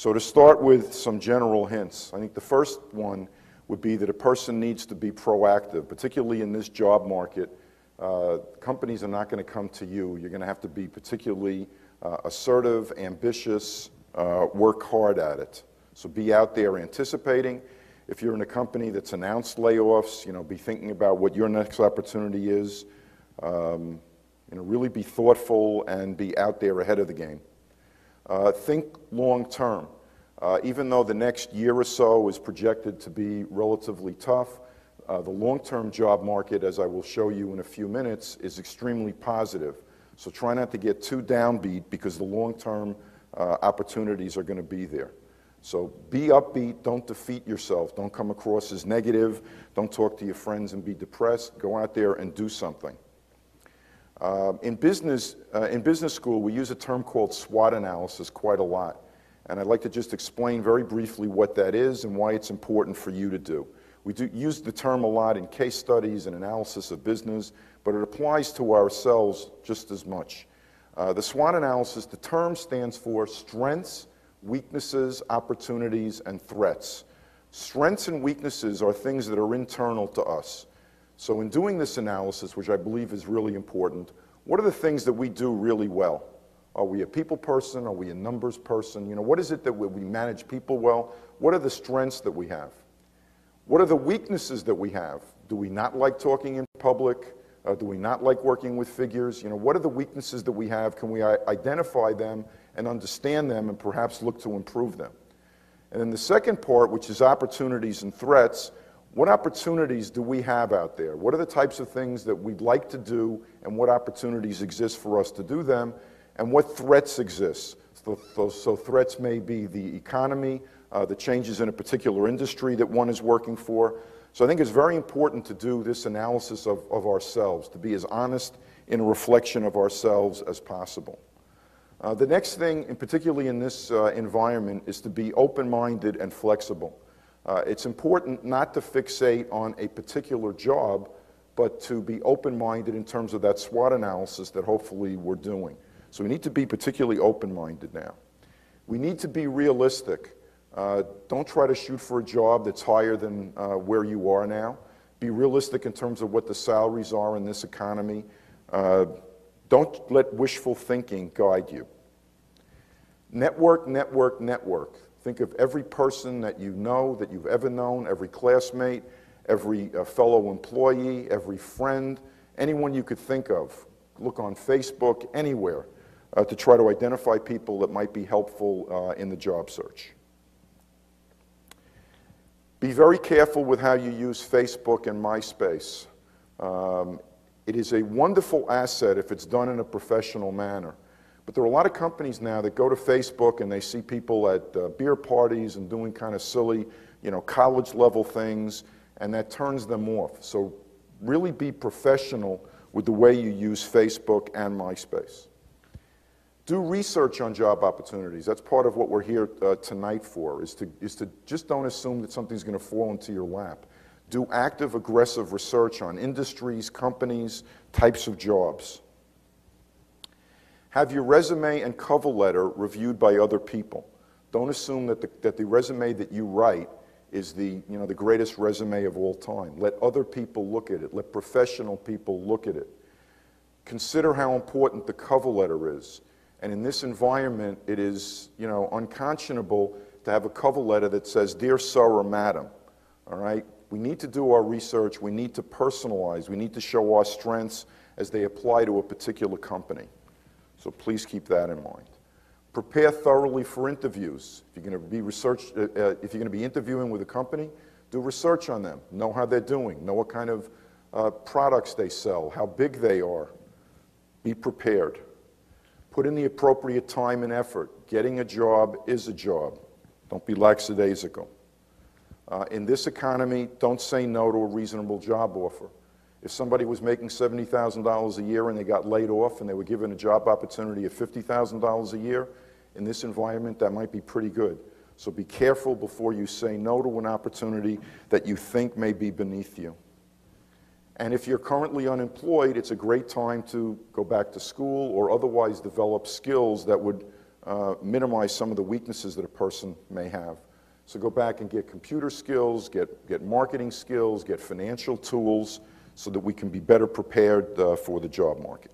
So to start with some general hints, I think the first one would be that a person needs to be proactive, particularly in this job market. Companies are not going to come to you. You're going to have to be particularly assertive, ambitious, work hard at it. So be out there anticipating. If you're in a company that's announced layoffs, be thinking about what your next opportunity is. Really be thoughtful and be out there ahead of the game. Think long term. Even though the next year or so is projected to be relatively tough, the long-term job market, as I will show you in a few minutes, is extremely positive. So try not to get too downbeat because the long-term opportunities are going to be there. So be upbeat, don't defeat yourself, don't come across as negative, don't talk to your friends and be depressed, go out there and do something. In business school, we use a term called SWOT analysis quite a lot. And I'd like to just explain very briefly what that is and why it's important for you to do. We do use the term a lot in case studies and analysis of business, but it applies to ourselves just as much. The SWOT analysis, the term stands for strengths, weaknesses, opportunities, and threats. Strengths and weaknesses are things that are internal to us. So in doing this analysis, which I believe is really important, what are the things that we do really well? Are we a people person? Are we a numbers person? What is it that we manage people well? What are the strengths that we have? What are the weaknesses that we have? Do we not like talking in public? Do we not like working with figures? What are the weaknesses that we have? Can we identify them and understand them and perhaps look to improve them? And then the second part, which is opportunities and threats, what opportunities do we have out there? What are the types of things that we'd like to do and what opportunities exist for us to do them? And what threats exist? So threats may be the economy, the changes in a particular industry that one is working for. So I think it's very important to do this analysis of ourselves, to be as honest in a reflection of ourselves as possible. The next thing, and particularly in this environment, is to be open-minded and flexible. It's important not to fixate on a particular job, but to be open-minded in terms of that SWOT analysis that hopefully we're doing. So we need to be particularly open-minded now. We need to be realistic. Don't try to shoot for a job that's higher than where you are now. Be realistic in terms of what the salaries are in this economy. Don't let wishful thinking guide you. Network, network, network. Think of every person that you know, that you've ever known, every classmate, every fellow employee, every friend, anyone you could think of. Look on Facebook, anywhere, to try to identify people that might be helpful in the job search. Be very careful with how you use Facebook and MySpace. It is a wonderful asset if it's done in a professional manner. But there are a lot of companies now that go to Facebook and they see people at beer parties and doing kind of silly, college-level things, and that turns them off. So really be professional with the way you use Facebook and MySpace. Do research on job opportunities. That's part of what we're here tonight for, is to just don't assume that something's going to fall into your lap. Do active, aggressive research on industries, companies, types of jobs. Have your resume and cover letter reviewed by other people. Don't assume that the resume that you write is the greatest resume of all time. Let other people look at it. Let professional people look at it. Consider how important the cover letter is. And in this environment, it is, unconscionable to have a cover letter that says, "Dear Sir or Madam," all right? We need to do our research. We need to personalize. We need to show our strengths as they apply to a particular company. So please keep that in mind. Prepare thoroughly for interviews. If you're going to be interviewing with a company, do research on them. Know how they're doing. Know what kind of products they sell, how big they are. Be prepared. Put in the appropriate time and effort. Getting a job is a job. Don't be lackadaisical. In this economy, don't say no to a reasonable job offer. If somebody was making $70,000 a year and they got laid off and they were given a job opportunity of $50,000 a year, in this environment, that might be pretty good. So be careful before you say no to an opportunity that you think may be beneath you. And if you're currently unemployed, it's a great time to go back to school or otherwise develop skills that would minimize some of the weaknesses that a person may have. So go back and get computer skills, get marketing skills, get financial tools so that we can be better prepared for the job market.